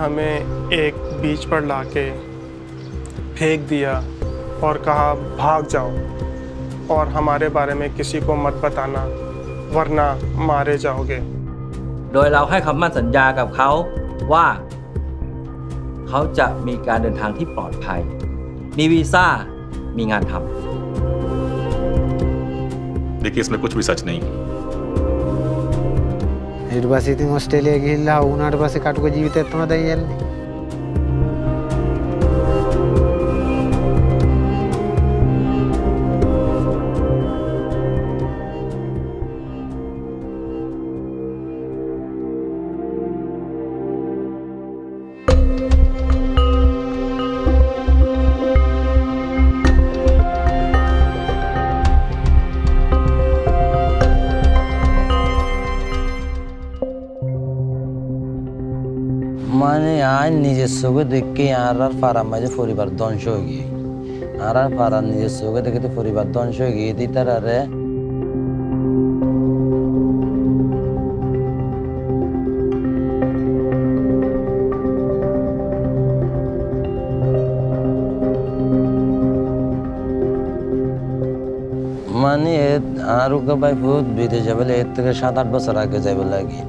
हमें एक बीच पर लाके फेंक दिया और कहा भाग जाओ और हमारे बारे में किसी को मत बताना वरना मारे जाओगे โดยเราให้คำมั่นสัญญากับเขาว่าเขาจะมีการเดินทางที่ปลอดภัยมีวีซ่ามีงานทำ देखिए इसमें कुछ भी सच नहीं निर्वासित ऑस्ट्रेलिया गिल्ला उनार बसे काटको जीवित तुम्हारा दयन মানে আইন নিজের চোখে দেখে আর পাড়ার মাঝে পরিবার ধ্বংস হয়ে গিয়ে আর পাড়ার নিজের চোখে দেখে তো পরিবার ধ্বংস হয়ে গিয়ে দিই তারারে মানে আর ভাই ভূত বিদেশ যাবে এর থেকে 7-8 বছর আগে যাবে লাগে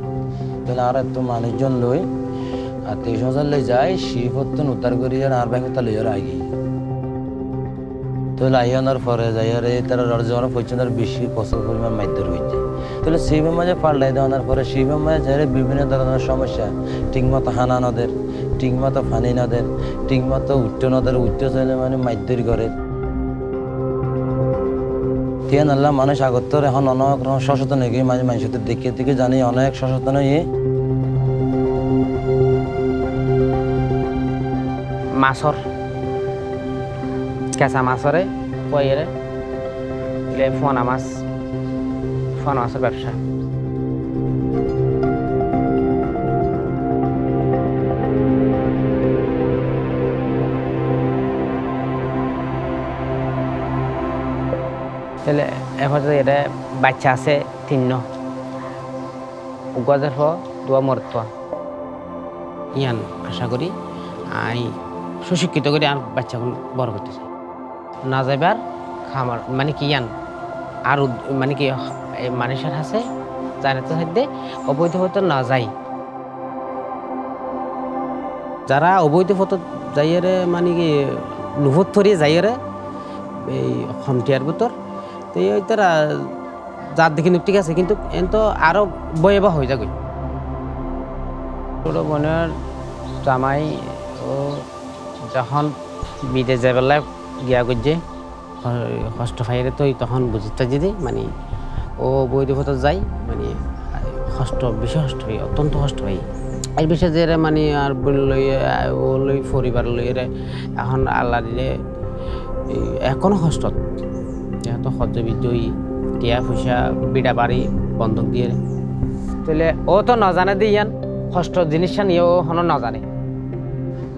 তাহলে আর এত মানুষজন লই আর 23,000 লই যায় শিবত্তন উদ্ধার করি আর ভাই হতা লই আর আগে তাহলে আইয়ানোর পরে যাই আর তারা রজমার পর্যন্ত বেশি কষ্ট পরিমাণ মাইদর হইছে তাহলে শিবের মাঝে পাল্লাই দেওয়ার পরে শিবের মাঝে যাই বিভিন্ন ধরনের সমস্যা ঠিকমতো হানা নদের ঠিকমতো ফানি নদের ঠিকমতো উচ্চ নদের উচ্চ চাইলে মানে মাইদরি করে তিন আল্লাহ মানুষ আগত এখন অনেক সচেতন হয়ে গিয়ে মাঝে মানুষদের দেখে দেখে জানি অনেক সচেতন হয়ে মাছর কেঁচা মাছরে পয়েরে ফোনা মাছের ব্যবসা তাহলে এখন এটা বাচ্চা আছে 3 গজের পর 2 মরত ইয়ান আশা করি আই সুশিক্ষিত করে আর বাচ্চাগুলো বড় করতে চাই না যাইবার খামার মানে কি ইয়ান আর মানে কি মানুষের আছে জানাতে সাথে অবৈধ হতে না যাই যারা অবৈধ হতে যাইয়ারে মানে কি লুভত থরিয়ে যাইয়ারে এই হমটিয়ার ভিতর তো এই তারা যার দেখি ঠিক আছে কিন্তু এন তো আরো ভয়াবহ হয়ে যাবে ছোট বোনের জামাই ও যখন বিদেশ যাবেলা গিয়া করছে কষ্ট ফাইরে তো তখন বুঝতে যদি মানে ও বৈধ হতে যাই মানে কষ্ট বেশি কষ্ট হয় অত্যন্ত কষ্ট হয় এই বিষয়ে যে মানে আর লই ও লই পরিবার লইরে এখন আল্লাহ দিলে এখনো কষ্ট যেহেতু সহ্য বিজয়ী টিয়া পয়সা বিড়া বাড়ি বন্ধক দিয়ে তাহলে ও তো নজানে দিয়ে ইয়ান কষ্ট জিনিস নিয়েও হনো নজানে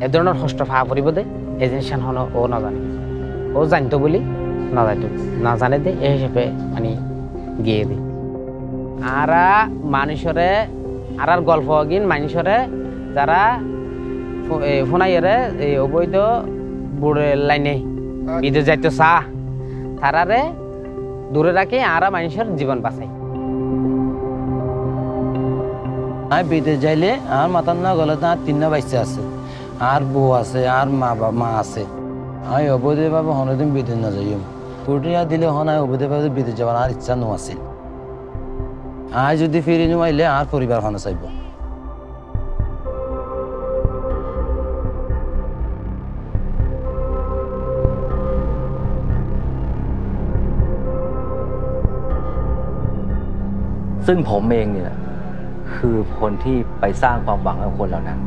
এ ধরনের কষ্ট ফা পড়ব দে এই জিনিস হনো ও নজানে ও জানতো বলি নাজাইতো না জানে দে এই হিসেবে মানে গিয়ে দিই আর মানুষরে আর গল্প গিন মানুষরে যারা ফোনাইরে এই অবৈধ বুড়ে লাইনে বিদেশ যাইতো চা তারারে দূরে রাখি আর মানুষের জীবন বাঁচাই আমি বিদেশ যাইলে আর মাথার না গলে আর 3 বাচ্চা আছে আর বউ আছে আর মা আছে আমি অবৈধভাবে হনদিন বিদেশ না যাই কুটিয়া দিলে হন আমি অবৈধভাবে বিদেশ যাবার আর ইচ্ছা নো আছে আজ যদি ফিরে নিয়ে আর পরিবার হনে চাইবซึ่งผมเองเนี่ยคือคนที่ไปสร้างความหวังให้คนเหล่านั้น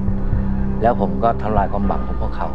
แล้วผมก็ทำลายความหวังของพวกเขา